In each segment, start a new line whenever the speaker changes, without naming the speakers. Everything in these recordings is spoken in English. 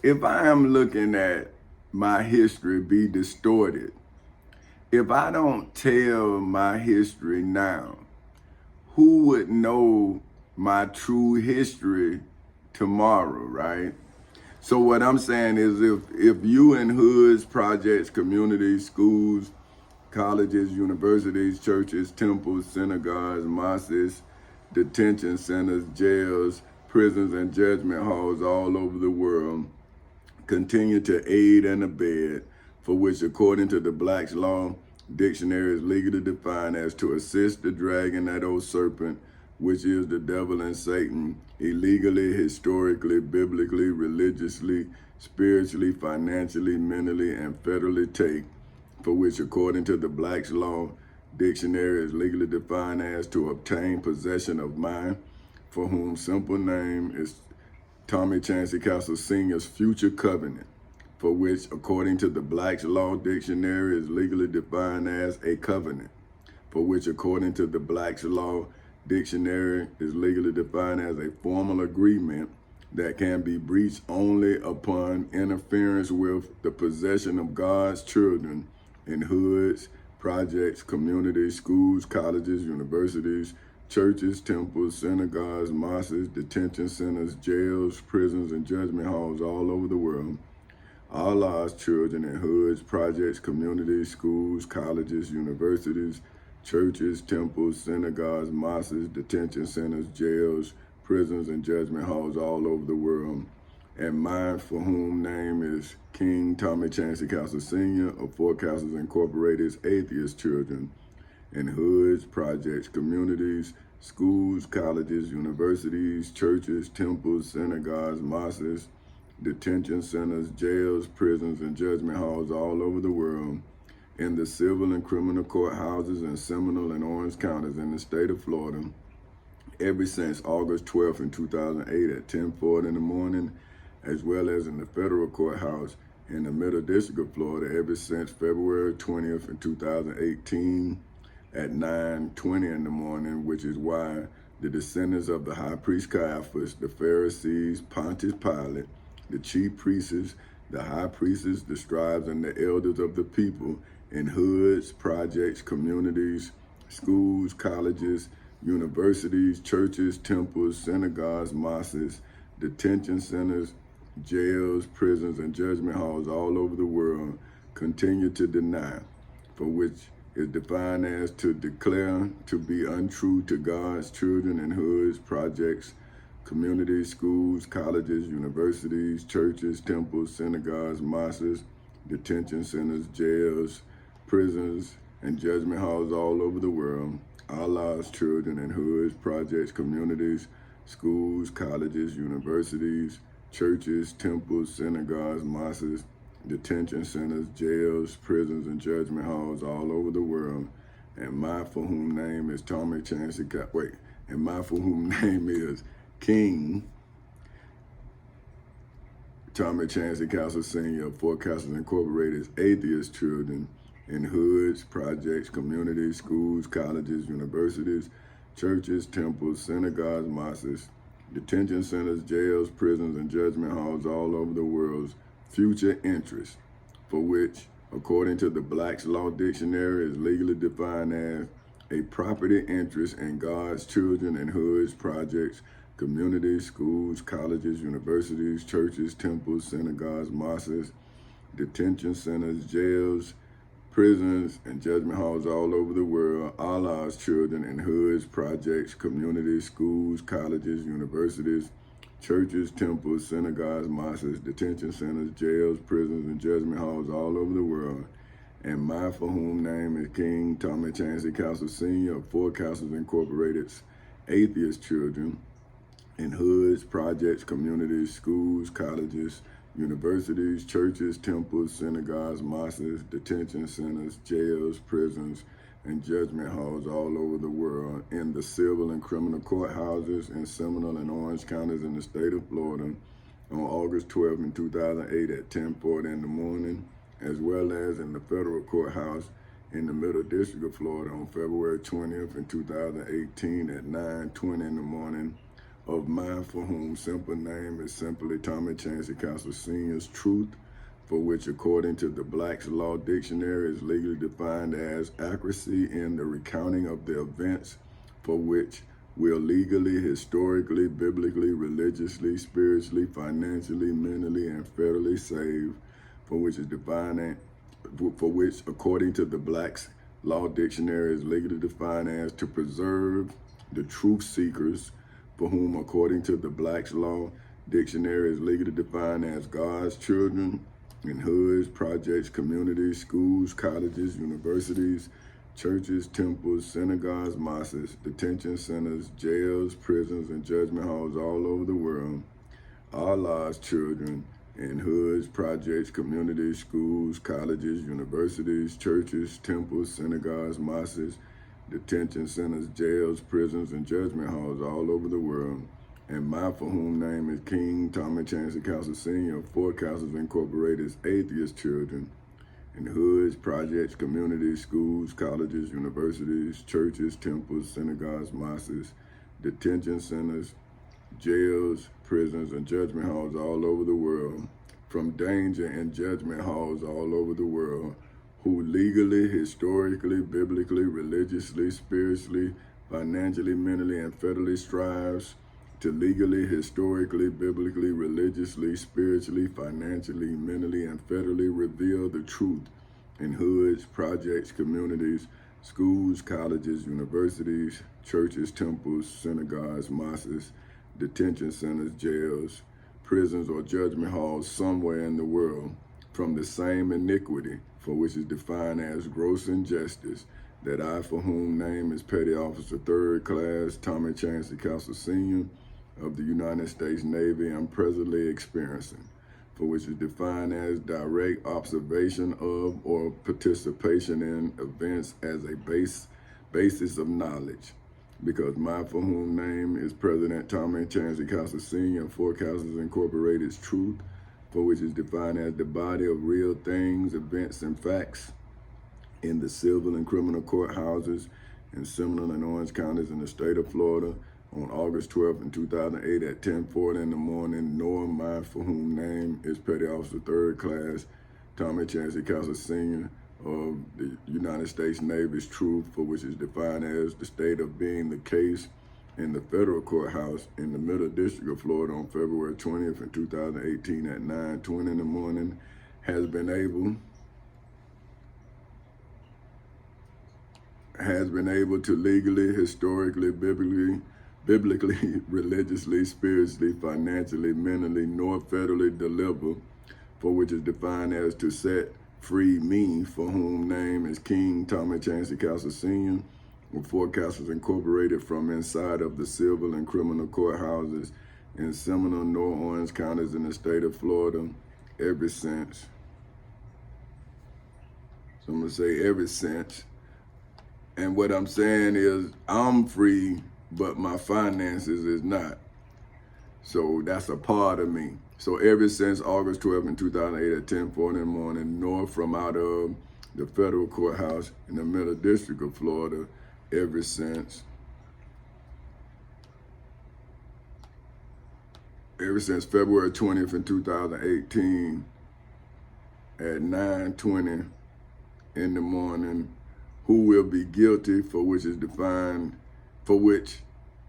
if I am looking at my history be distorted, if I don't tell my history now, who would know my true history tomorrow, right? So what I'm saying is if you in hoods, projects, communities, schools, colleges, universities, churches, temples, synagogues, mosques, detention centers, jails, prisons, and judgment halls all over the world continue to aid and abet, for which, according to the Black's Law Dictionary, is legally defined as to assist the dragon, that old serpent, which is the devil and Satan, illegally, historically, biblically, religiously, spiritually, financially, mentally, and federally take, for which, according to the Black's Law Dictionary, is legally defined as to obtain possession of mine, for whom simple name is Tommy Chancey Castle Sr.'s future covenant, for which, according to the Black's Law Dictionary, is legally defined as a covenant, for which, according to the Black's Law Dictionary, is legally defined as a formal agreement that can be breached only upon interference with the possession of God's children in hoods, projects, communities, schools, colleges, universities, churches, temples, synagogues, mosques, detention centers, jails, prisons, and judgment halls all over the world. All lost children in hoods, projects, communities, schools, colleges, universities, churches, temples, synagogues, mosques, detention centers, jails, prisons, and judgment halls all over the world. And mine, for whom name is King Tommy Chancey Castle Sr. of Four Castles Incorporated's atheist children in hoods, projects, communities, schools, colleges, universities, churches, temples, synagogues, mosques, detention centers, jails, prisons, and judgment halls all over the world, in the civil and criminal courthouses in Seminole and Orange counties in the state of Florida, ever since August 12th in 2008 at 10:40 in the morning, as well as in the federal courthouse in the Middle District of Florida ever since February 20th in 2018 at 9:20 in the morning, which is why the descendants of the high priest Caiaphas, the Pharisees, Pontius Pilate, the chief priests, the high priests, the scribes, and the elders of the people in hoods, projects, communities, schools, colleges, universities, churches, temples, synagogues, mosques, detention centers, jails, prisons, and judgment halls all over the world continue to deny, for which is defined as to declare to be untrue to God's children in hoods, projects, communities, schools, colleges, universities, churches, temples, synagogues, mosques, detention centers, jails, prisons, and judgment halls all over the world. Allah's children in hoods, projects, communities, schools, colleges, universities, churches, temples, synagogues, mosques, detention centers, jails, prisons, and judgment halls all over the world. And my for whom name is Tommy Chancey, and my for whom name is King Tommy Chancey Castle Sr. of Four Castles Incorporated's atheist children in hoods, projects, communities, schools, colleges, universities, churches, temples, synagogues, mosques, detention centers, jails, prisons, and judgment halls all over the world's future interest, for which, according to the Black's Law Dictionary, is legally defined as a property interest in God's children in hoods, projects, communities, schools, colleges, universities, churches, temples, synagogues, mosques, detention centers, jails, prisons, and judgment halls all over the world. Allah's children in hoods, projects, communities, schools, colleges, universities, churches, temples, synagogues, mosques, detention centers, jails, prisons, and judgment halls all over the world. And my for whom name is King Tommy Chancey Castle Sr. of Four Castles Incorporated's atheist children in hoods, projects, communities, schools, colleges, universities, churches, temples, synagogues, mosques, detention centers, jails, prisons, and judgment halls all over the world, in the civil and criminal courthouses in Seminole and Orange counties in the state of Florida on August 12th in 2008 at 10:40 in the morning, as well as in the federal courthouse in the Middle District of Florida on February 20th in 2018 at 9:20 in the morning, of mine, for whom simple name is simply Tommy Chancey Castle Sr.'s truth, for which, according to the Black's Law Dictionary, is legally defined as accuracy in the recounting of the events for which will legally, historically, biblically, religiously, spiritually, financially, mentally, and federally save, for which is defined, for which, according to the Black's Law Dictionary, is legally defined as to preserve the truth seekers, for whom, according to the Black's Law Dictionary, is legally defined as God's children in hoods, projects, communities, schools, colleges, universities, churches, temples, synagogues, mosques, detention centers, jails, prisons, and judgment halls all over the world. Allah's children in hoods, projects, communities, schools, colleges, universities, churches, temples, synagogues, mosques, detention centers, jails, prisons, and judgment halls all over the world. And my for whom name is King Tommy Chancey Castle Sr. of Four Castles Incorporated's atheist children in hoods, projects, communities, schools, colleges, universities, churches, temples, synagogues, mosques, detention centers, jails, prisons, and judgment halls all over the world, from danger and judgment halls all over the world, who legally, historically, biblically, religiously, spiritually, financially, mentally, and federally strives to legally, historically, biblically, religiously, spiritually, financially, mentally, and federally reveal the truth in hoods, projects, communities, schools, colleges, universities, churches, temples, synagogues, mosques, detention centers, jails, prisons, or judgment halls somewhere in the world, from the same iniquity for which is defined as gross injustice, that I, for whom name is Petty Officer 3rd Class Tommy Chancey Castle Sr. of the United States Navy, am presently experiencing, for which is defined as direct observation of or participation in events as a basis of knowledge. Because my for whom name is President Tommy Chancey Castle Sr. of Four Castles Incorporated's truth, for which is defined as the body of real things, events, and facts in the civil and criminal courthouses in Seminole and Orange counties in the state of Florida on August 12th in 2008 at 10:40 in the morning, nor my for whom name is Petty Officer 3rd Class Tommy Chancey Castle Sr. of the United States Navy's truth, for which is defined as the state of being the case in the federal courthouse in the Middle District of Florida on February 20th in 2018 at 9:20 in the morning, has been able to legally, historically, biblically, religiously, spiritually, financially, mentally, nor federally deliver, for which is defined as to set free me, for whom name is King Tommy Chancey Castle Sr. of Four Castles Incorporated, from inside of the civil and criminal courthouses in Seminole, nor Orange counties in the state of Florida ever since. So I'm gonna say ever since. And what I'm saying is I'm free, but my finances is not. So that's a part of me. So ever since August 12th in 2008 at 10:40 in the morning, nor from out of the federal courthouse in the Middle District of Florida, ever since February 20th in 2018 at 9:20 in the morning, who will be guilty, for which is defined, for which,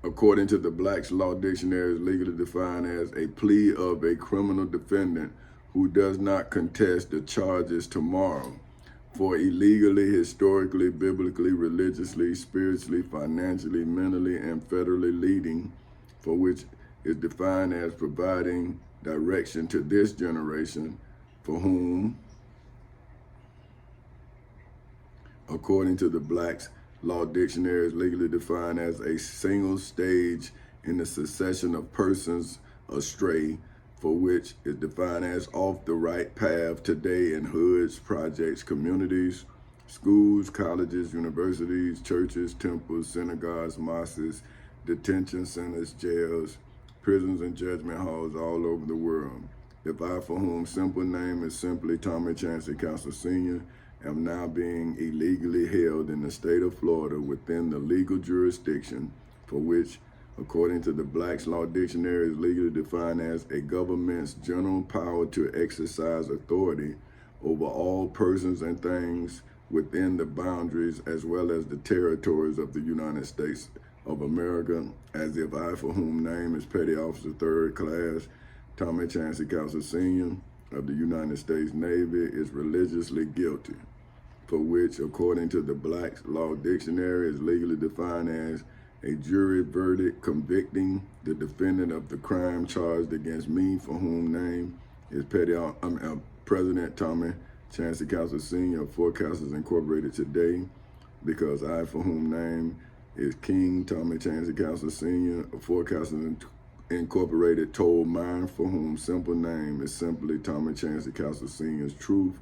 according to the Black's Law Dictionary, is legally defined as a plea of a criminal defendant who does not contest the charges tomorrow for illegally, historically, biblically, religiously, spiritually, financially, mentally, and federally leading, for which is defined as providing direction to this generation, for whom, according to the Black's Law Dictionary, is legally defined as a single stage in the succession of persons astray, for which is defined as off the right path today in hoods, projects, communities, schools, colleges, universities, churches, temples, synagogues, mosques, detention centers, jails, prisons, and judgment halls all over the world. If I, for whom simple name is simply Tommy Chancey Castle Sr., am now being illegally held in the state of Florida within the legal jurisdiction for which, according to the Black's Law Dictionary, is legally defined as a government's general power to exercise authority over all persons and things within the boundaries as well as the territories of the United States of America, as if I, for whom name is Petty Officer Third Class Tommy Chancey Castle Sr. of the United States Navy, is religiously guilty, for which, according to the Black's Law Dictionary, is legally defined as a jury verdict convicting the defendant of the crime charged against me, for whom name is President Tommy Chancey Castle Sr. of Fort Castles Incorporated today, because I, for whom name is King Tommy Chancey Castle Sr. of Fort Castles Incorporated, told mine, for whom simple name is simply Tommy Chancey Castle Sr.'s truth,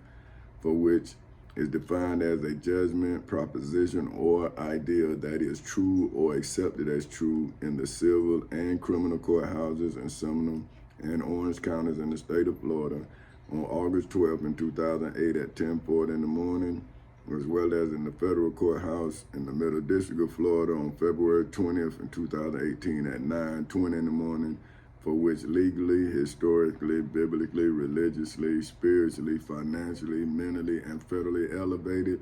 for which is defined as a judgment, proposition, or idea that is true or accepted as true in the civil and criminal courthouses in Seminole and Orange counties in the state of Florida on August 12th in 2008 at 10:40 in the morning, as well as in the federal courthouse in the Middle District of Florida on February 20th in 2018 at 9:20 in the morning, for which legally, historically, biblically, religiously, spiritually, financially, mentally, and federally elevated,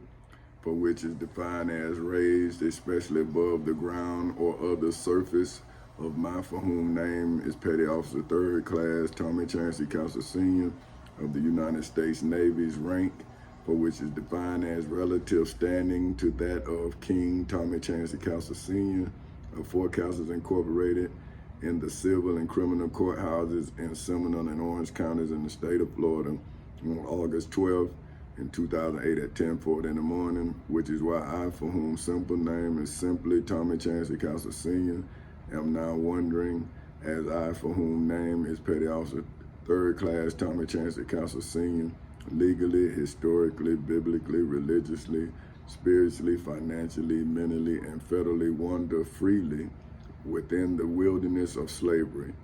for which is defined as raised, especially above the ground or other surface of my, for whom name is Petty Officer Third Class Tommy Chancey Castle Sr. of the United States Navy's rank, for which is defined as relative standing to that of King Tommy Chancey Castle Sr. of Fort Castles Incorporated in the civil and criminal courthouses in Seminole and Orange counties in the state of Florida on August 12th in 2008 at 10:40 in the morning, which is why I, for whom simple name is simply Tommy Chancey Castle Sr., am now wondering, as I, for whom name is Petty Officer Third Class Tommy Chancey Castle Sr., legally, historically, biblically, religiously, spiritually, financially, mentally, and federally wander freely within the wilderness of slavery.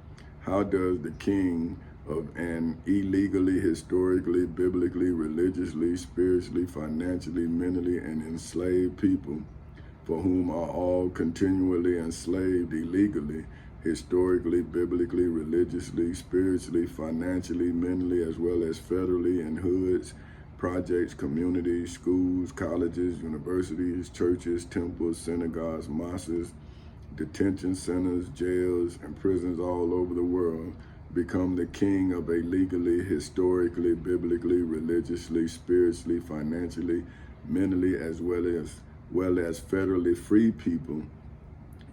How does the king of an illegally, historically, biblically, religiously, spiritually, financially, mentally, and enslaved people, for whom are all continually enslaved illegally, historically, biblically, religiously, spiritually, financially, mentally, as well as federally in hoods, projects, communities, schools, colleges, universities, churches, temples, synagogues, mosques, detention centers, jails, and prisons all over the world, become the king of a legally, historically, biblically, religiously, spiritually, financially, mentally, as well as federally free people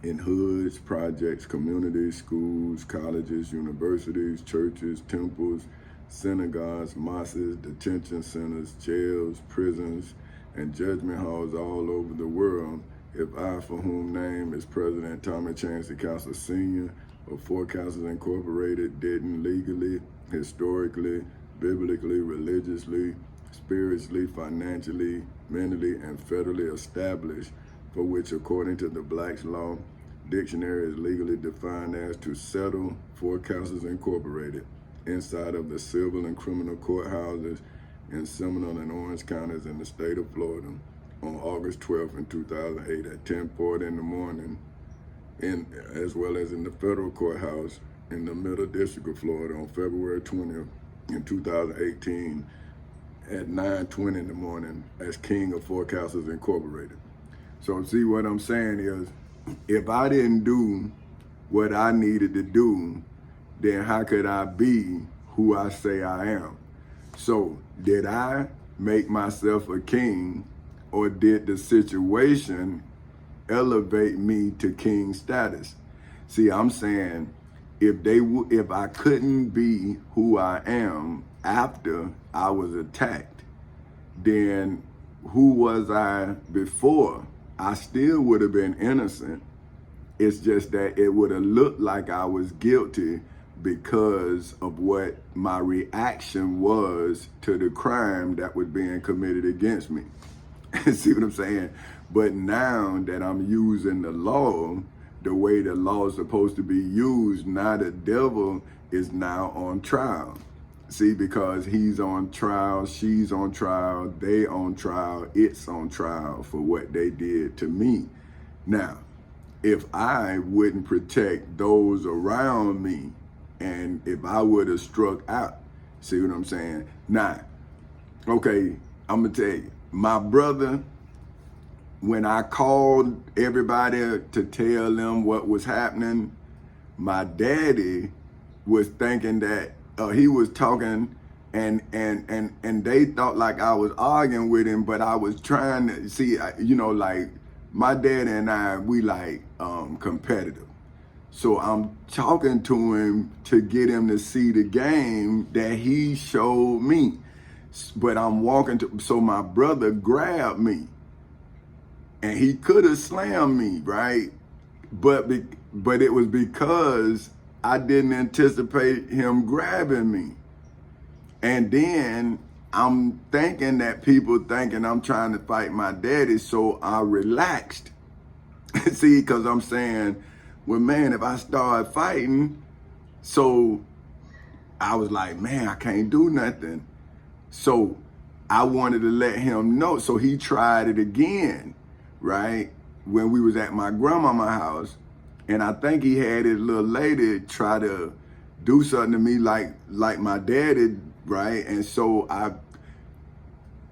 in hoods, projects, communities, schools, colleges, universities, churches, temples, synagogues, mosques, detention centers, jails, prisons, and judgment halls all over the world, if I, for whom name is President Tommy Chancey Castle Sr. of Fort Castles Incorporated, didn't legally, historically, biblically, religiously, spiritually, financially, mentally, and federally establish, for which, according to the Black's Law Dictionary, is legally defined as to settle Fort Castles Incorporated inside of the civil and criminal courthouses in Seminole and Orange counties in the state of Florida on August 12th in 2008 at 10:40 in the morning, as well as in the federal courthouse in the Middle District of Florida on February 20th in 2018 at 9:20 in the morning as King of Fort Castles Incorporated. So see, what I'm saying is, if I didn't do what I needed to do, then how could I be who I say I am? So did I make myself a king, or did the situation elevate me to king status? See, I'm saying if I couldn't be who I am after I was attacked, then who was I before? I still would have been innocent. It's just that it would have looked like I was guilty because of what my reaction was to the crime that was being committed against me. See what I'm saying? But now that I'm using the law the way the law is supposed to be used, now the devil is now on trial. See, because he's on trial, she's on trial, they on trial, it's on trial for what they did to me. Now, if I wouldn't protect those around me and if I would have struck out. See what I'm saying? Now, okay, I'm going to tell you, my brother, when I called everybody to tell them what was happening, my daddy was thinking that he was talking and they thought like I was arguing with him, but I was trying to see, like my daddy and I, we like competitive. So I'm talking to him to get him to see the game that he showed me. But I'm walking to, so my brother grabbed me and he could have slammed me, right? But it was because I didn't anticipate him grabbing me. And then I'm thinking that people thinking I'm trying to fight my daddy, so I relaxed. See, because I'm saying, well, man, if I start fighting, so I was like, man, I can't do nothing. So I wanted to let him know. So he tried it again, right? When we was at my grandmama's house. And I think he had his little lady try to do something to me like my daddy, right? And so I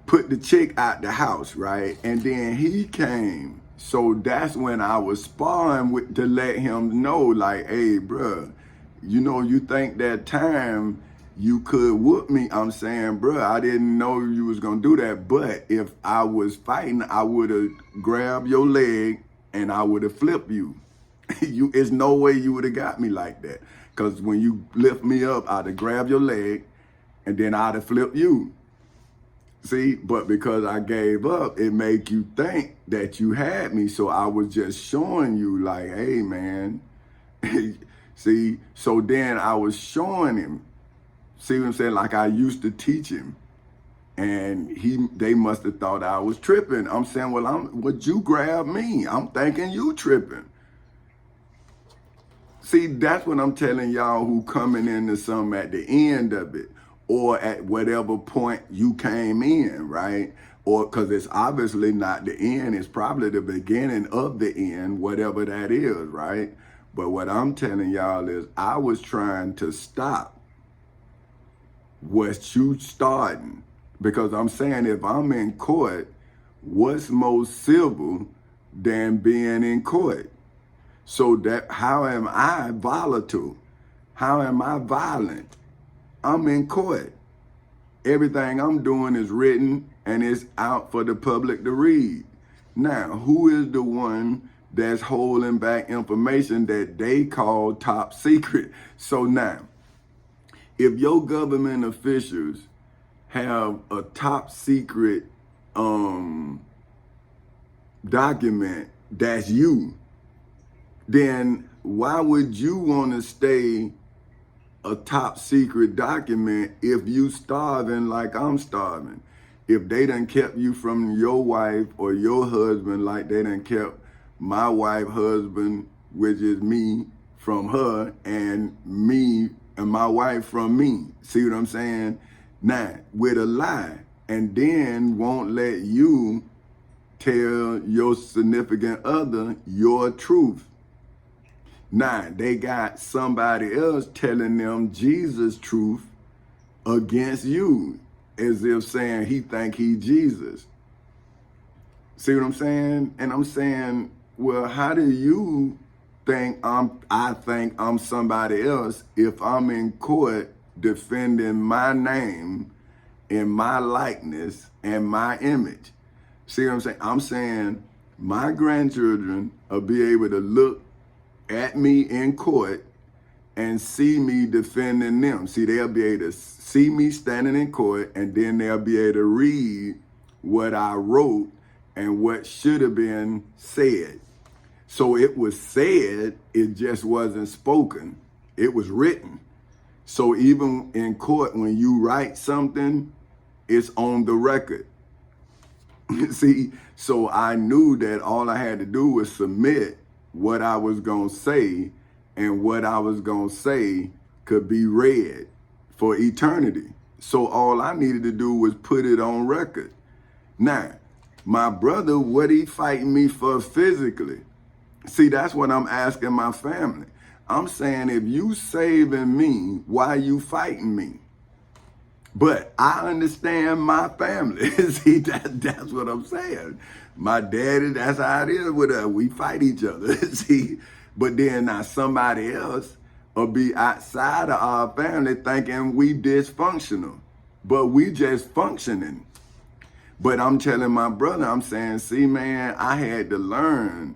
put the chick out the house, right? And then he came. So that's when I was sparring with to let him know, like, hey, bruh, you think that time you could whoop me. I'm saying, bruh, I didn't know you was gonna do that. But if I was fighting, I would have grabbed your leg and I would have flipped you. It's no way you would have got me like that. Because when you lift me up, I'd have grabbed your leg and then I'd have flipped you. See, but because I gave up, it made you think that you had me. So I was just showing you like, hey, man. See, so then I was showing him. See what I'm saying? Like I used to teach him. And they must have thought I was tripping. I'm saying, well, would you grab me? I'm thinking you tripping. See, that's what I'm telling y'all who coming into something at the end of it or at whatever point you came in, right? Or because it's obviously not the end, it's probably the beginning of the end, whatever that is, right? But what I'm telling y'all is I was trying to stop what you starting. Because I'm saying if I'm in court, what's more civil than being in court? So that how am I volatile? How am I violent? I'm in court. Everything I'm doing is written and it's out for the public to read. Now, who is the one that's holding back information that they call top secret? So now, if your government officials have a top secret document that's you, then why would you want to stay a top secret document if you starving like I'm starving? If they done kept you from your wife or your husband like they done kept my wife, husband, which is me, from her, and me and my wife from me. See what I'm saying? Now, with a lie, and then won't let you tell your significant other your truth. Now, they got somebody else telling them Jesus' truth against you, as if saying he think he Jesus. See what I'm saying? And I'm saying, well, how do you think I think I'm somebody else if I'm in court defending my name and my likeness and my image? See what I'm saying? I'm saying my grandchildren will be able to look at me in court and see me defending them. See, they'll be able to see me standing in court, and then they'll be able to read what I wrote and what should have been said. So it was said, it just wasn't spoken. It was written. So even in court, when you write something, it's on the record. See, so I knew that all I had to do was submit what I was going to say, and what I was going to say could be read for eternity. So all I needed to do was put it on record. Now, my brother, what he fighting me for physically? See, that's what I'm asking my family. I'm saying, if you saving me, why you fighting me? But I understand my family. See, that's what I'm saying. My daddy, that's how it is with us. We fight each other. See, but then now somebody else will be outside of our family thinking we dysfunctional, but we just functioning. But I'm telling my brother, I'm saying, see, man, I had to learn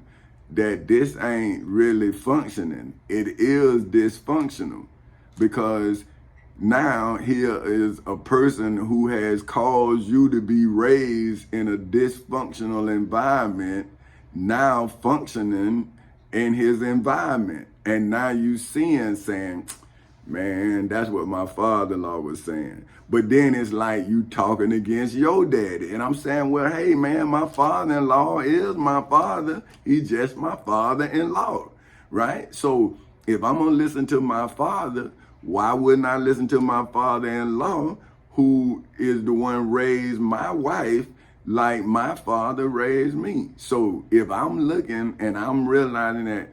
that this ain't really functioning. It is dysfunctional, because now here is a person who has caused you to be raised in a dysfunctional environment, now functioning in his environment. And now you seeing, saying, man, that's what my father-in-law was saying. But then it's like you talking against your daddy. And I'm saying, well, hey, man, my father-in-law is my father. He's just my father-in-law, right? So if I'm going to listen to my father, why wouldn't I listen to my father-in-law, who is the one raised my wife like my father raised me? So if I'm looking and I'm realizing that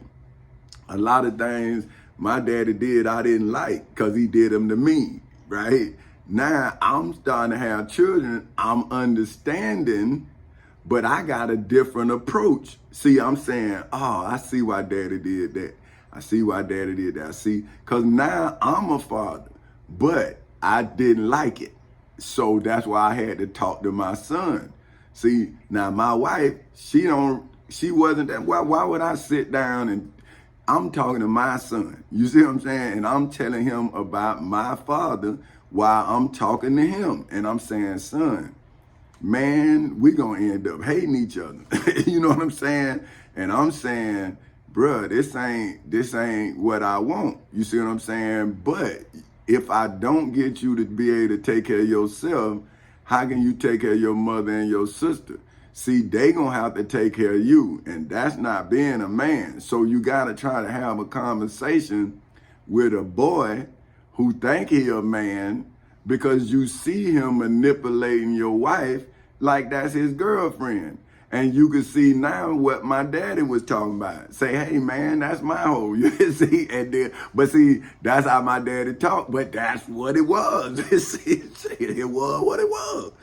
a lot of things my daddy did I didn't like because he did them to me, right? Now I'm starting to have children. I'm understanding, but I got a different approach. See, I'm saying, oh, I see why daddy did that. I see why daddy did that. I see, because now I'm a father, but I didn't like it. So that's why I had to talk to my son. See, now my wife, she wasn't that. Why would I sit down and I'm talking to my son? You see what I'm saying? And I'm telling him about my father while I'm talking to him. And I'm saying, son, man, we gonna end up hating each other. You know what I'm saying? And I'm saying, bruh, this ain't what I want. You see what I'm saying? But if I don't get you to be able to take care of yourself, how can you take care of your mother and your sister? See, they gonna have to take care of you, and that's not being a man. So you gotta try to have a conversation with a boy who think he a man, because you see him manipulating your wife like that's his girlfriend. And you can see now what my daddy was talking about. Say, hey man, that's my hoe. You see, and then, but see, that's how my daddy talked, but that's what it was. See, it was what it was,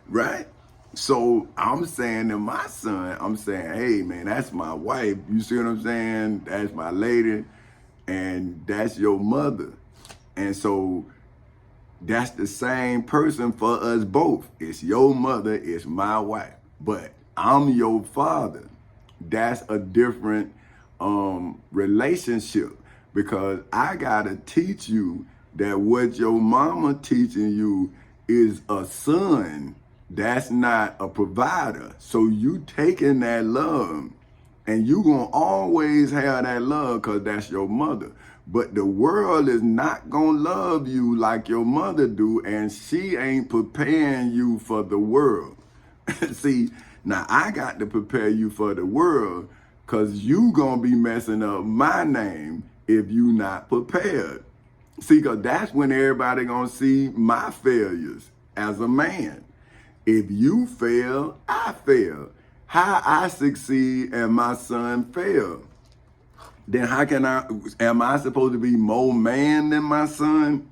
right? So I'm saying to my son, I'm saying, hey man, that's my wife. You see what I'm saying? That's my lady, and that's your mother. And so that's the same person for us both. It's your mother, it's my wife. But I'm your father. That's a different relationship, because I gotta teach you that what your mama teaching you is a son. That's not a provider. So you taking that love, and you gonna always have that love because that's your mother. But the world is not gonna love you like your mother do, and she ain't preparing you for the world. See, now I got to prepare you for the world, because you gonna be messing up my name if you not prepared. See, because that's when everybody gonna see my failures as a man. If you fail, I fail. How I succeed and my son fail, then how can am I supposed to be more man than my son?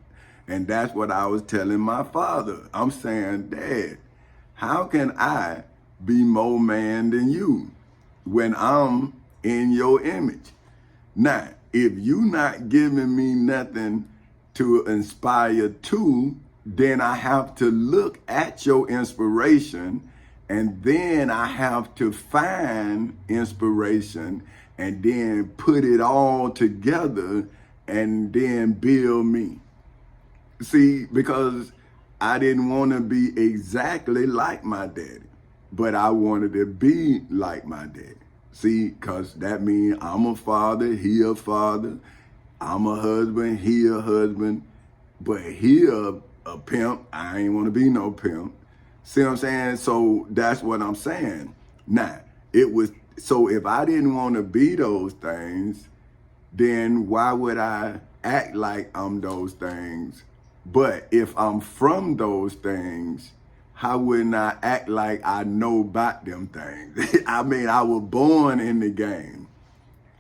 And that's what I was telling my father. I'm saying, Dad, how can I be more man than you when I'm in your image? Now, if you not giving me nothing to inspire to, then I have to look at your inspiration, and then I have to find inspiration and then put it all together and then build me. See, because I didn't want to be exactly like my daddy, but I wanted to be like my daddy. See, because that means I'm a father, he a father. I'm a husband, he a husband. But he a pimp. I ain't want to be no pimp. See what I'm saying? So that's what I'm saying. Now, so if I didn't want to be those things, then why would I act like I'm those things? But if I'm from those things, how wouldn't I act like I know about them things? I mean, I was born in the game.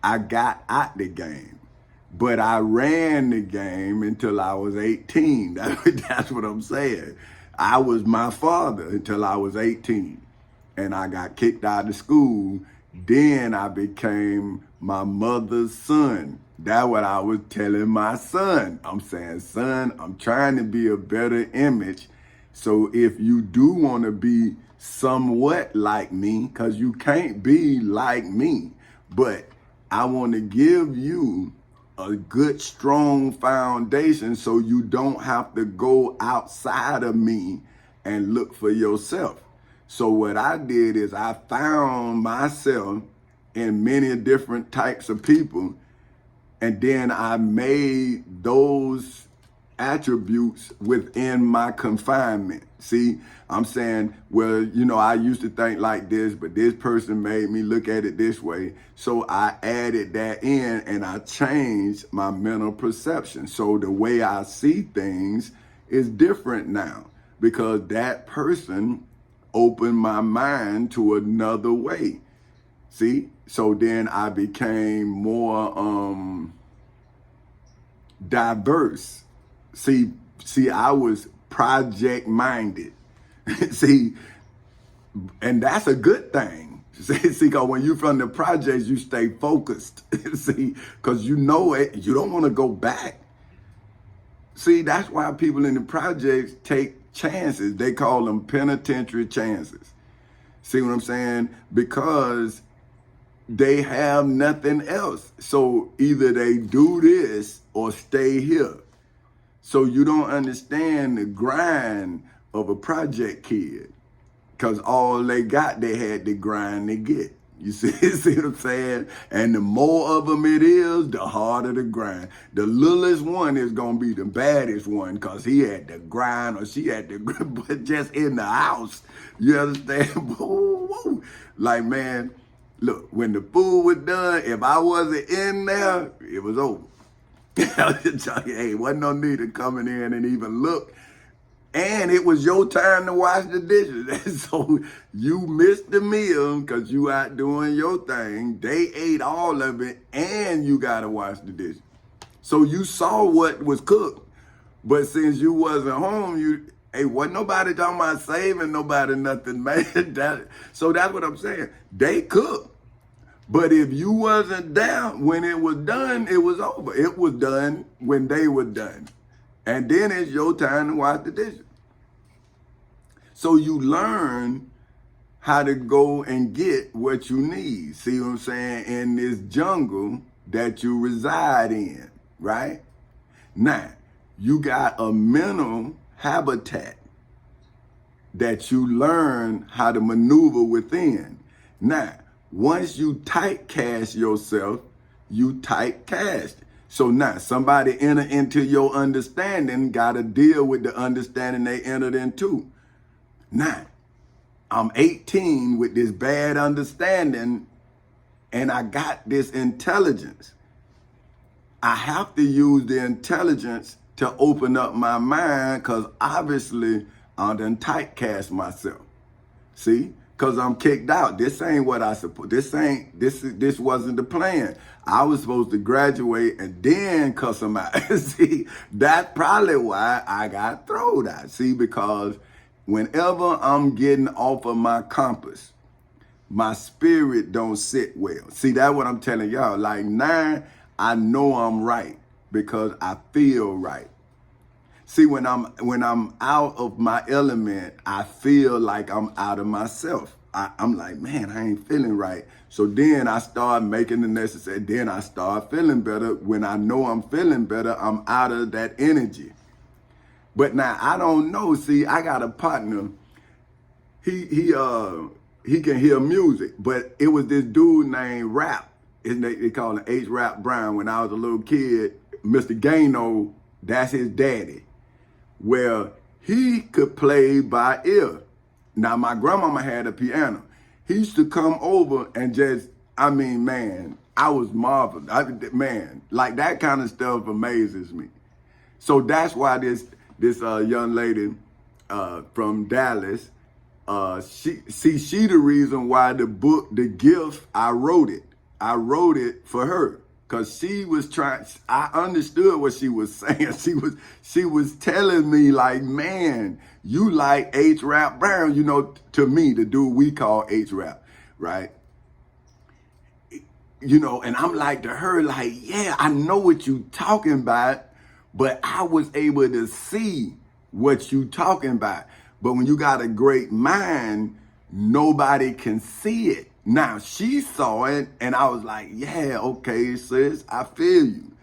I got out the game. But I ran the game until I was 18. That's what I'm saying. I was my father until I was 18. And I got kicked out of school. Then I became my mother's son. That's what I was telling my son. I'm saying, son, I'm trying to be a better image. So if you do want to be somewhat like me, because you can't be like me, but I want to give you a good, strong foundation so you don't have to go outside of me and look for yourself. So what I did is I found myself in many different types of people, and then I made those attributes within my confinement. See, I'm saying, well, you know, I used to think like this, but this person made me look at it this way. So I added that in and I changed my mental perception. So the way I see things is different now because that person opened my mind to another way. See, so then I became more diverse. See, I was project minded. See, and that's a good thing. See, because when you're from the projects, you stay focused. See, because you know it, you don't want to go back. See, that's why people in the projects take chances. They call them penitentiary chances. See what I'm saying? Because they have nothing else. So either they do this or stay here. So you don't understand the grind of a project kid. Because all they got, they had to grind to get. You see what I'm saying? And the more of them it is, the harder the grind. The littlest one is going to be the baddest one because he had to grind or she had to grind, but just in the house. You understand? Like, man, look, when the food was done, if I wasn't in there, it was over. Hey, wasn't no need of coming in and even look. And it was your time to wash the dishes. So you missed the meal because you out doing your thing. They ate all of it and you got to wash the dishes. So you saw what was cooked. But since you wasn't home, wasn't nobody talking about saving nobody nothing, man. So that's what I'm saying. They cooked. But if you wasn't there when it was done, it was over. It was done when they were done. And then it's your time to wash the dishes. So you learn how to go and get what you need. See what I'm saying? In this jungle that you reside in, right? Now, you got a mental habitat that you learn how to maneuver within. Now, once you typecast yourself, you typecast. So now somebody enter into your understanding, got to deal with the understanding they entered into. Now, I'm 18 with this bad understanding and I got this intelligence. I have to use the intelligence to open up my mind because obviously I done typecast myself. See? Because I'm kicked out. This ain't what I suppose. This wasn't the plan. I was supposed to graduate and then cuss them out. See, that's probably why I got thrown out. See, because whenever I'm getting off of my compass, my spirit don't sit well. See, that's what I'm telling y'all. Like now, I know I'm right because I feel right. See, when I'm out of my element, I feel like I'm out of myself. I'm like, man, I ain't feeling right. So then I start making the necessary. Then I start feeling better. When I know I'm feeling better, I'm out of that energy. But now I don't know. See, I got a partner. He can hear music, but it was this dude named Rap. They call him H. Rap Brown. When I was a little kid, Mr. Gano, that's his daddy. Where he could play by ear. Now, my grandmama had a piano. He used to come over and just, I mean, man, I was marvelous. Man, like that kind of stuff amazes me. So that's why this young lady from Dallas, she the reason why the book, The Gift, I wrote it. I wrote it for her because she was trying. I understood what she was saying. She was telling me like, man, you like H. Rap Brown, you know, to me, the dude we call H. Rap, right? You know, and I'm like to her, like, yeah, I know what you talking about, but I was able to see what you talking about. But when you got a great mind, nobody can see it. Now, she saw it, and I was like, yeah, okay, sis, I feel you.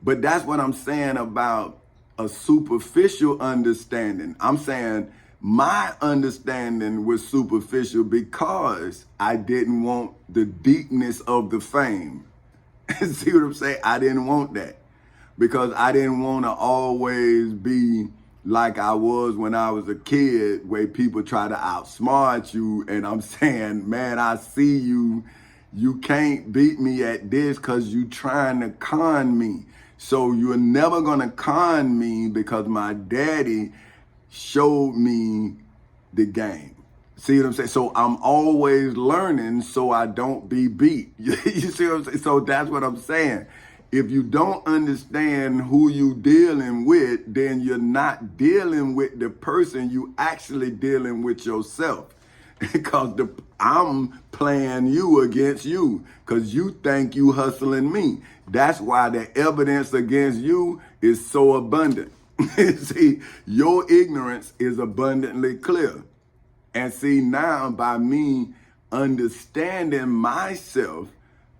But that's what I'm saying about a superficial understanding. I'm saying my understanding was superficial because I didn't want the deepness of the fame. See what I'm saying? I didn't want that because I didn't want to always be like I was when I was a kid, where people try to outsmart you. And I'm saying, man, I see you. You can't beat me at this because you trying to con me. So you're never going to con me because my daddy showed me the game. See what I'm saying? So I'm always learning so I don't be beat. You see what I'm saying? So that's what I'm saying. If you don't understand who you dealing with, then you're not dealing with the person, you actually dealing with yourself. Because I'm playing you against you because you think you hustling me. That's why the evidence against you is so abundant. See, your ignorance is abundantly clear. And see, now by me understanding myself,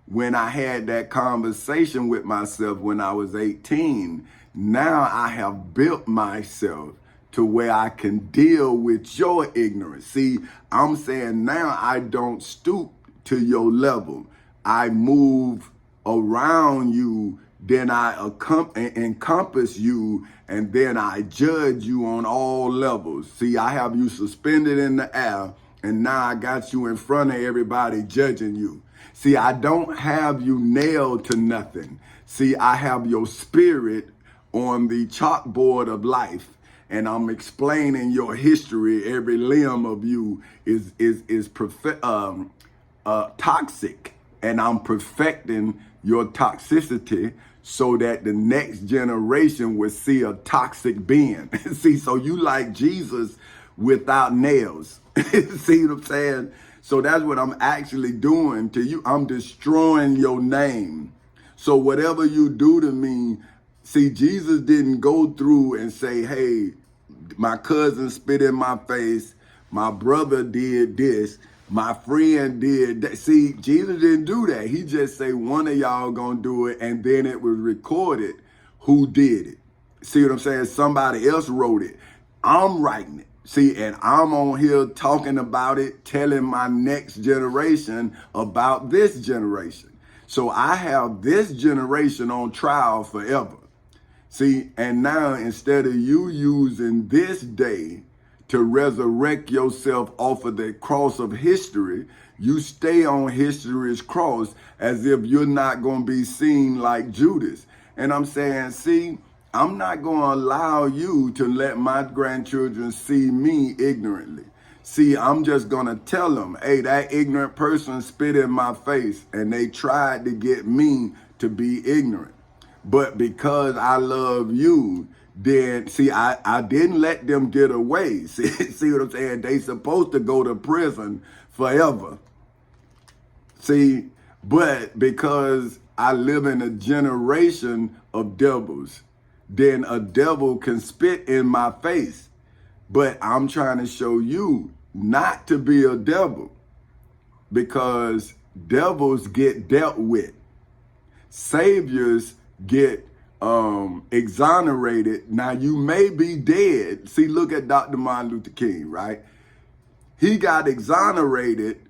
when I had that conversation with myself when I was 18, now I have built myself to where I can deal with your ignorance. See, I'm saying now I don't stoop to your level. I move around you, then I encompass you, and then I judge you on all levels. See, I have you suspended in the air, and now I got you in front of everybody judging you. See, I don't have you nailed to nothing. See, I have your spirit on the chalkboard of life, and I'm explaining your history. Every limb of you is toxic, and I'm perfecting your toxicity so that the next generation will see a toxic being. See, so you like Jesus without nails. See what I'm saying? So that's what I'm actually doing to you. I'm destroying your name. So whatever you do to me, see, Jesus didn't go through and say, hey, my cousin spit in my face, my brother did this, my friend did that. See, Jesus didn't do that. He just say one of y'all gonna do it, and then it was recorded who did it. See what I'm saying? Somebody else wrote it. I'm writing it. See, and I'm on here talking about it, telling my next generation about this generation. So I have this generation on trial forever. See, and now instead of you using this day to resurrect yourself off of the cross of history, you stay on history's cross as if you're not going to be seen like Judas. And I'm saying, see, I'm not going to allow you to let my grandchildren see me ignorantly. See, I'm just going to tell them, hey, that ignorant person spit in my face, and they tried to get me to be ignorant. But because I love you, then, see, I didn't let them get away. See what I'm saying? They supposed to go to prison forever. See, but because I live in a generation of devils, then a devil can spit in my face. But I'm trying to show you not to be a devil, because devils get dealt with. Saviors get exonerated. Now, you may be dead. See, look at Dr. Martin Luther King, right? He got exonerated,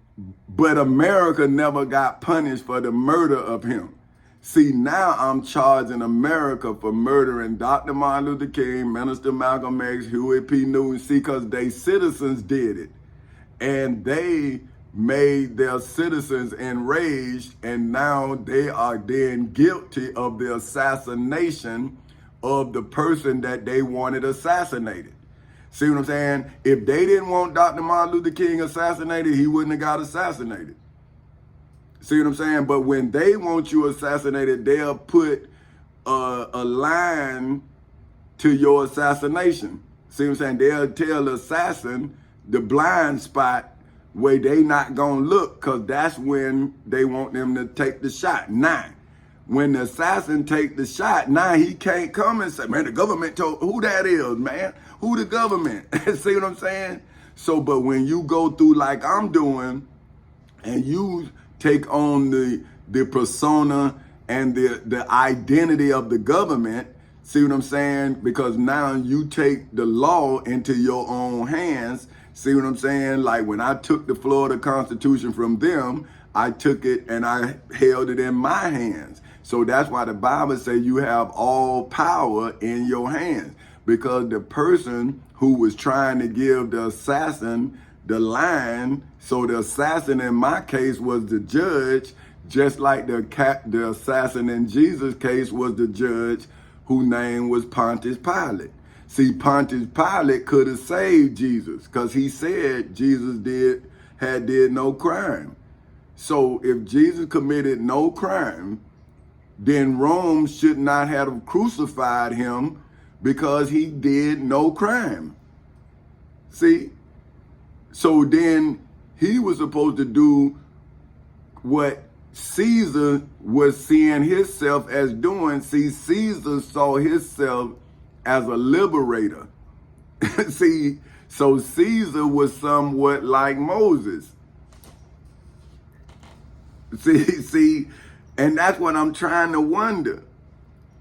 but America never got punished for the murder of him. See, now I'm charging America for murdering Dr. Martin Luther King, Minister Malcolm X, Huey P. Newton. See, because they citizens did it. And they made their citizens enraged, and now they are then guilty of the assassination of the person that they wanted assassinated. See what I'm saying? If they didn't want Dr. Martin Luther King assassinated, he wouldn't have got assassinated. See what I'm saying? But when they want you assassinated, they'll put a line to your assassination. See what I'm saying? They'll tell the assassin the blind spot where they not gonna look, because that's when they want them to take the shot. Now, when the assassin take the shot, now he can't come and say, man, the government told, who that is, man? Who the government? See what I'm saying? So, but when you go through like I'm doing, and you take on the persona and the identity of the government, see what I'm saying? Because now you take the law into your own hands. See what I'm saying? Like when I took the Florida Constitution from them, I took it and I held it in my hands. So that's why the Bible says you have all power in your hands, because the person who was trying to give the assassin the line, so the assassin in my case was the judge, just like the assassin in Jesus' case was the judge, whose name was Pontius Pilate. See, Pontius Pilate could have saved Jesus because he said Jesus did no crime. So if Jesus committed no crime, then Rome should not have crucified him because he did no crime. See? So then he was supposed to do what Caesar was seeing himself as doing. See, Caesar saw himself as a liberator. See, so Caesar was somewhat like Moses. See, and that's what I'm trying to wonder.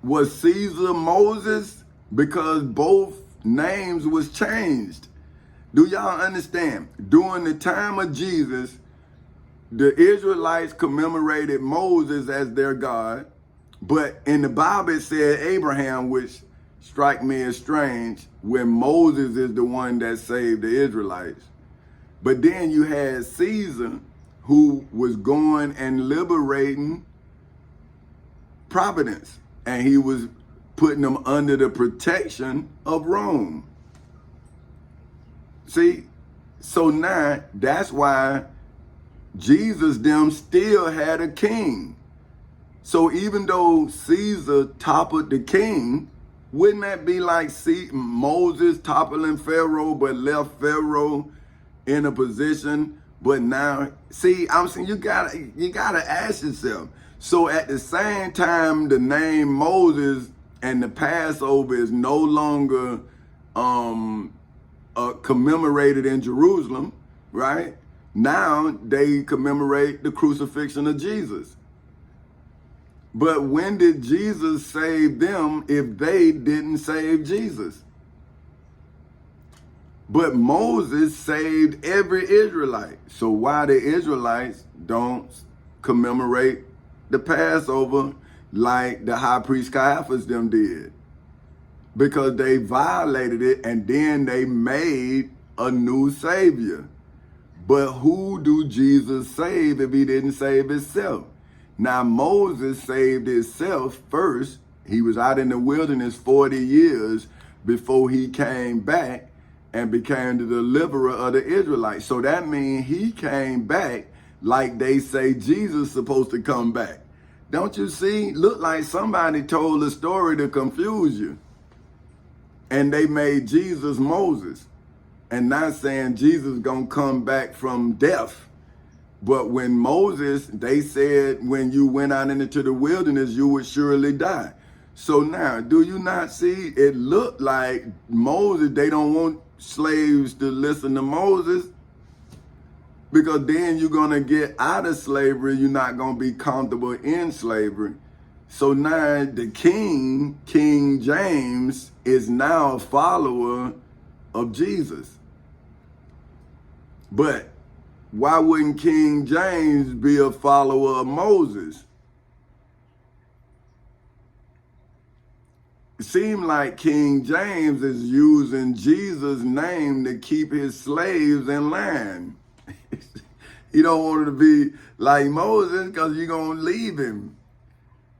Was Caesar Moses? Because both names was changed. Do y'all understand? During the time of Jesus, the Israelites commemorated Moses as their God, but in the Bible it said Abraham, which strike me as strange, when Moses is the one that saved the Israelites. But then you had Caesar, who was going and liberating Providence, and he was putting them under the protection of Rome. See, so now that's why Jesus them still had a king. So even though Caesar toppled the king, wouldn't that be like Moses toppling Pharaoh, but left Pharaoh in a position? But now, see, I'm saying you gotta ask yourself. So at the same time, the name Moses and the Passover is no longer commemorated in Jerusalem, right? Now they commemorate the crucifixion of Jesus. But when did Jesus save them if they didn't save Jesus? But Moses saved every Israelite. So why the Israelites don't commemorate the Passover like the high priest Caiaphas them did? Because they violated it and then they made a new savior. But who do Jesus save if he didn't save himself? Now Moses saved himself first. He was out in the wilderness 40 years before he came back and became the deliverer of the Israelites. So that means he came back like they say Jesus is supposed to come back. Don't you see? Look like somebody told a story to confuse you. And they made Jesus Moses. And not saying Jesus gonna come back from death. But when Moses, they said when you went out into the wilderness, you would surely die. So now, do you not see? It looked like Moses, they don't want slaves to listen to Moses, because then you're going to get out of slavery. You're not going to be comfortable in slavery. So now the King James, is now a follower of Jesus. But why wouldn't King James be a follower of Moses? It seemed like King James is using Jesus' name to keep his slaves in line. He don't want to be like Moses because you're going to leave him.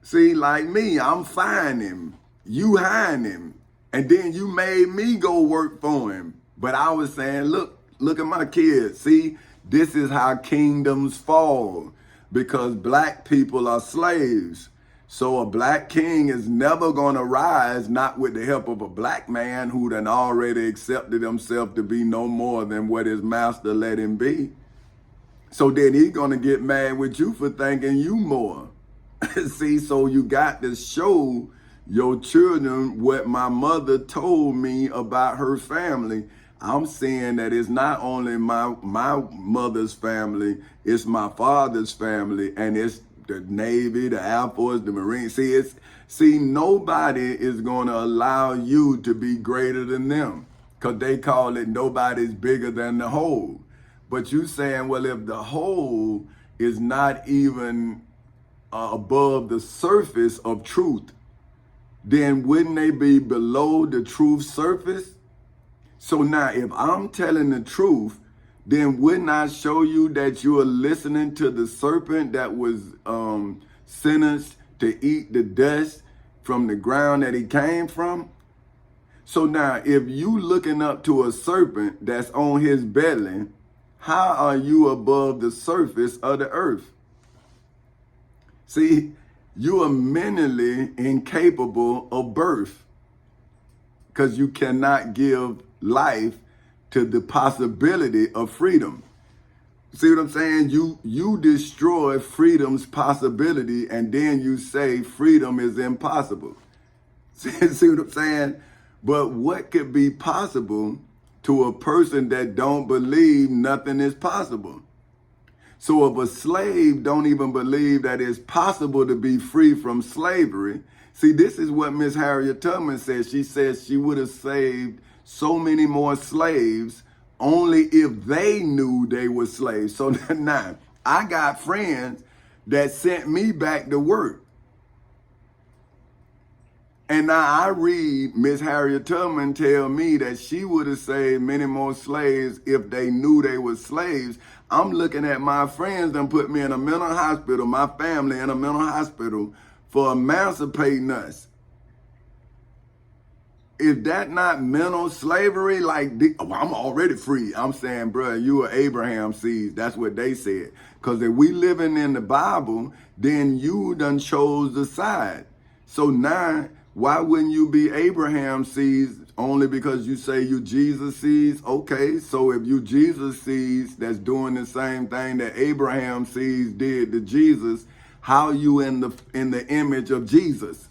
See, like me, I'm firing him. You hiring him. And then you made me go work for him. But I was saying, look at my kids. See, this is how kingdoms fall. because black people are slaves. So a black king is never going to rise, not with the help of a black man who done already accepted himself to be no more than what his master let him be. So then he's going to get mad with you for thinking you more. See, so you got to show your children what my mother told me about her family. I'm saying that it's not only my mother's family, it's my father's family, and it's the Navy, the Air Force, the Marines. See, nobody is going to allow you to be greater than them, because they call it nobody's bigger than the whole. But you saying, well, if the whole is not even above the surface of truth, then wouldn't they be below the truth surface? So now, if I'm telling the truth, then wouldn't I show you that you are listening to the serpent that was sentenced to eat the dust from the ground that he came from? So now, if you looking up to a serpent that's on his belly, how are you above the surface of the earth? See, you are mentally incapable of birth, because you cannot give life to the possibility of freedom. See what I'm saying? You destroy freedom's possibility, and then you say freedom is impossible. See what I'm saying? But what could be possible to a person that don't believe nothing is possible? So if a slave don't even believe that it's possible to be free from slavery, see, this is what Miss Harriet Tubman said. She said she would have saved so many more slaves only if they knew they were slaves. So now, I got friends that sent me back to work. And now I read Miss Harriet Tubman tell me that she would have saved many more slaves if they knew they were slaves. I'm looking at my friends that put me in a mental hospital, my family in a mental hospital for emancipating us. Is that not mental slavery? Like, I'm already free. I'm saying, bro, you are Abraham seeds. That's what they said. Because if we living in the Bible, then you done chose the side. So now, why wouldn't you be Abraham seeds only because you say you Jesus seeds? Okay, so if you Jesus seeds that's doing the same thing that Abraham seeds did to Jesus, how you in the image of Jesus?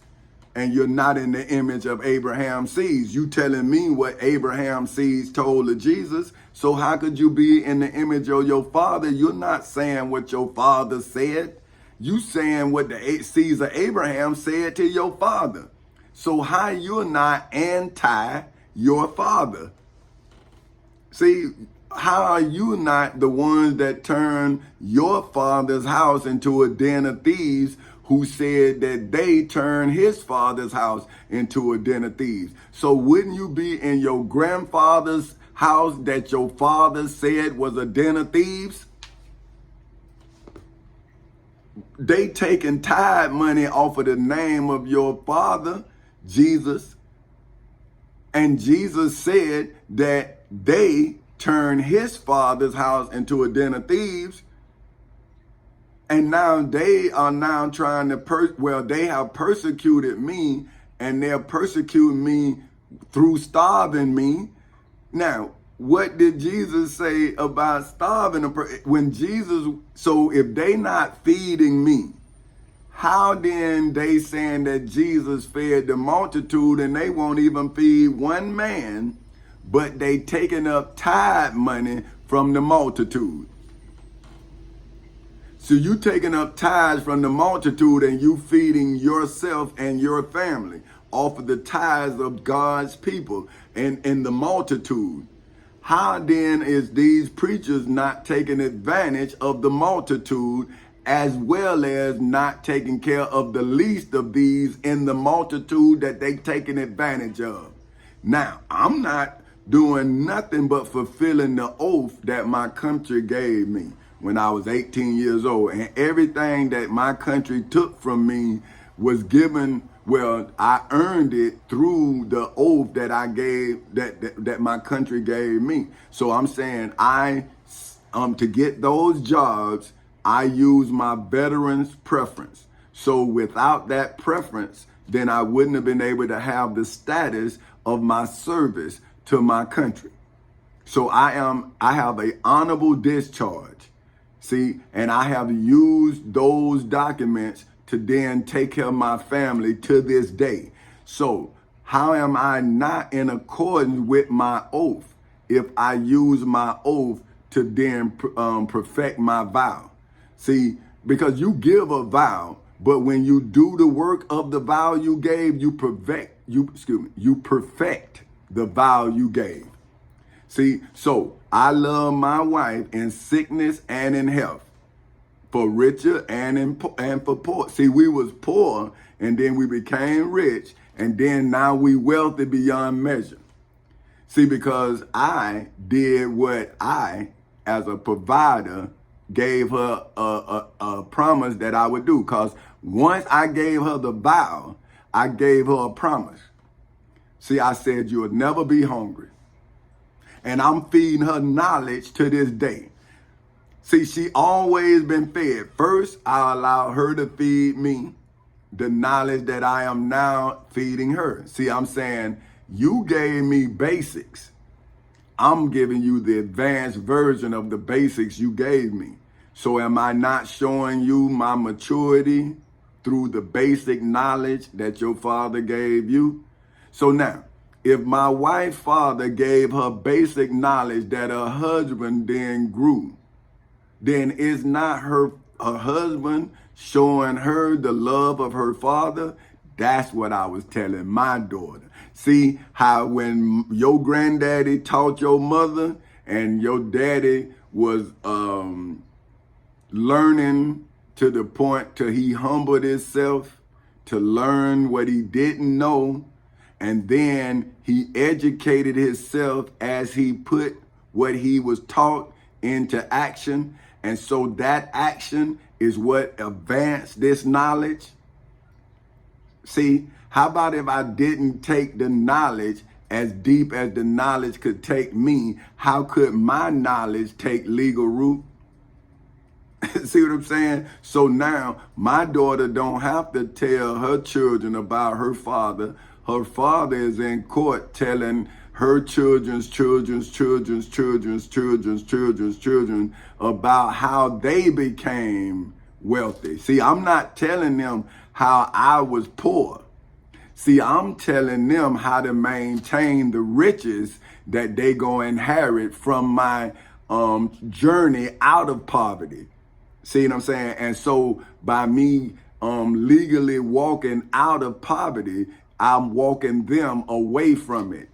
And you're not in the image of Abraham seeds. You telling me what Abraham seeds told to Jesus. So how could you be in the image of your father? You're not saying what your father said. You saying what the seeds of Abraham said to your father. So how you're not anti your father? See, how are you not the ones that turn your father's house into a den of thieves, who said that they turned his father's house into a den of thieves? So wouldn't you be in your grandfather's house that your father said was a den of thieves? They taking tithe money off of the name of your father, Jesus. And Jesus said that they turned his father's house into a den of thieves. And now they are now trying to, they have persecuted me, and they're persecuting me through starving me. Now, what did Jesus say about starving when Jesus, so if they not feeding me, how then they saying that Jesus fed the multitude and they won't even feed one man, but they taking up tithe money from the multitude? So you taking up tithes from the multitude and you feeding yourself and your family off of the tithes of God's people and the multitude. How then is these preachers not taking advantage of the multitude, as well as not taking care of the least of these in the multitude that they taking advantage of? Now, I'm not doing nothing but fulfilling the oath that my country gave me when I was 18 years old. And everything that my country took from me was given, I earned it through the oath that I gave, that my country gave me. So I'm saying to get those jobs, I use my veteran's preference. So without that preference, then I wouldn't have been able to have the status of my service to my country. So I have an honorable discharge. See, and I have used those documents to then take care of my family to this day. So how am I not in accordance with my oath if I use my oath to then perfect my vow? See, because you give a vow, but when you do the work of the vow you gave, you perfect the vow you gave. See, so I love my wife in sickness and in health, for richer and for poor. See, we was poor and then we became rich, and then now we wealthy beyond measure. See, because I did what I, as a provider, gave her a promise that I would do. Because once I gave her the vow, I gave her a promise. See, I said, you will never be hungry. And I'm feeding her knowledge to this day. See, she always been fed. First, I allowed her to feed me the knowledge that I am now feeding her. See, I'm saying, you gave me basics. I'm giving you the advanced version of the basics you gave me. So am I not showing you my maturity through the basic knowledge that your father gave you? So now, if my wife's father gave her basic knowledge that her husband then grew, then is not her husband showing her the love of her father? That's what I was telling my daughter. See how when your granddaddy taught your mother and your daddy was learning to the point till he humbled himself to learn what he didn't know, and then he educated himself as he put what he was taught into action. And so that action is what advanced this knowledge. See, how about if I didn't take the knowledge as deep as the knowledge could take me? How could my knowledge take legal root? See what I'm saying? So now my daughter don't have to tell her children about her father. Her father is in court telling her children's children about how they became wealthy. See, I'm not telling them how I was poor. See, I'm telling them how to maintain the riches that they gonna inherit from my journey out of poverty. See what I'm saying? And so by me legally walking out of poverty, I'm walking them away from it.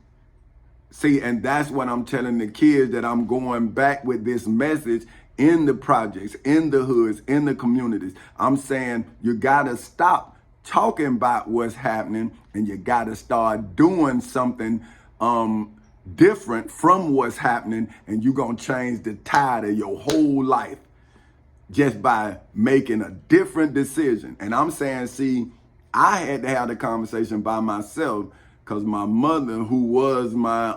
See, and that's what I'm telling the kids, that I'm going back with this message in the projects, in the hoods, in the communities. I'm saying you got to stop talking about what's happening, and you got to start doing something different from what's happening, and you're going to change the tide of your whole life just by making a different decision. And I'm saying, see, I had to have the conversation by myself because my mother, who was my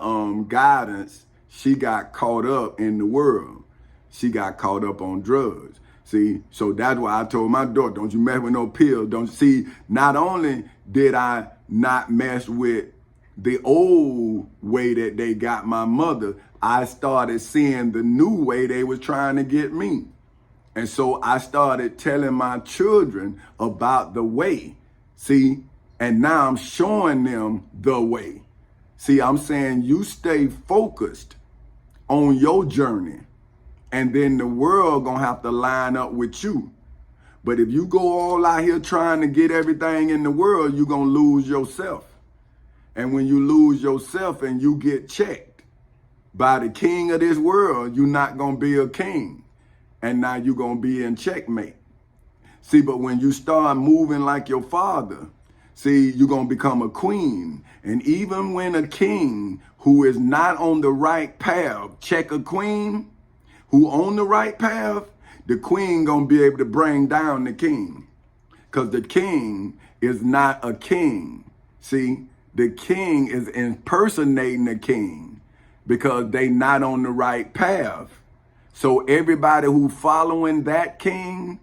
guidance, she got caught up in the world. She got caught up on drugs. See, so that's why I told my daughter, don't you mess with no pills. Don't see, not only did I not mess with the old way that they got my mother, I started seeing the new way they was trying to get me. And so I started telling my children about the way. See, and now I'm showing them the way. See, I'm saying you stay focused on your journey, and then the world gonna have to line up with you. But if you go all out here trying to get everything in the world, you're gonna lose yourself. And when you lose yourself and you get checked by the king of this world, you're not gonna be a king. And now you're gonna be in checkmate. See, but when you start moving like your father, see, you're gonna become a queen. And even when a king who is not on the right path check a queen who on the right path, the queen gonna be able to bring down the king. Because the king is not a king. See, the king is impersonating a king because they not on the right path. So everybody who following that king,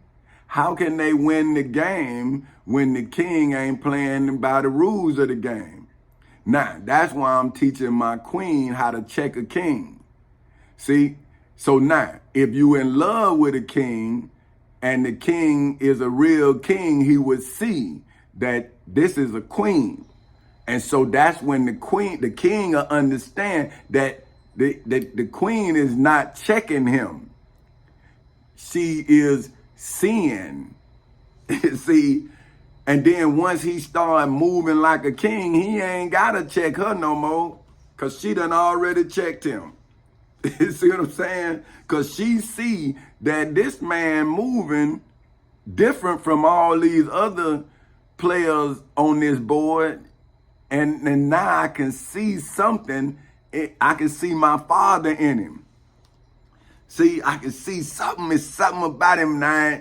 how can they win the game when the king ain't playing by the rules of the game? Now, that's why I'm teaching my queen how to check a king. See? So now, if you in love with a king and the king is a real king, he would see that this is a queen. And so that's when the king will understand that the queen is not checking him. She is seeing. See? And then once he start moving like a king, he ain't got to check her no more because she done already checked him. You see what I'm saying? Because she see that this man moving different from all these other players on this board. And now I can see something. I can see my father in him. See, I can see something. It's something about him now.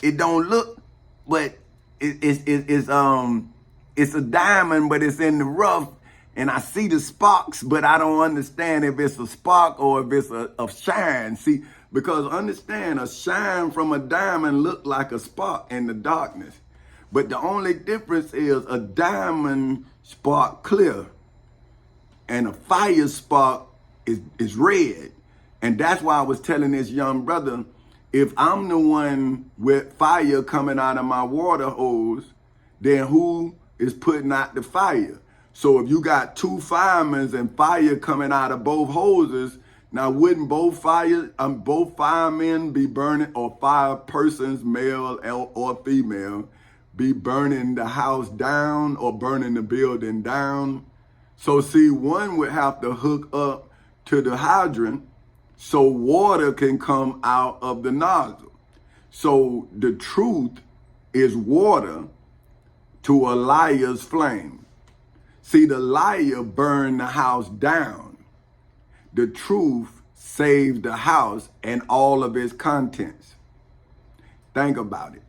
It don't look, but it's a diamond, but it's in the rough. And I see the sparks, but I don't understand if it's a spark or if it's a shine. See, because understand, a shine from a diamond look like a spark in the darkness. But the only difference is a diamond spark clear and a fire spark is red. And that's why I was telling this young brother, if I'm the one with fire coming out of my water hose, then who is putting out the fire? So if you got two firemen and fire coming out of both hoses, now wouldn't both firemen be burning, or fire persons, male or female, be burning the house down or burning the building down? So see, one would have to hook up to the hydrant so water can come out of the nozzle. So the truth is water to a liar's flame. See, the liar burned the house down. The truth saved the house and all of its contents. Think about it.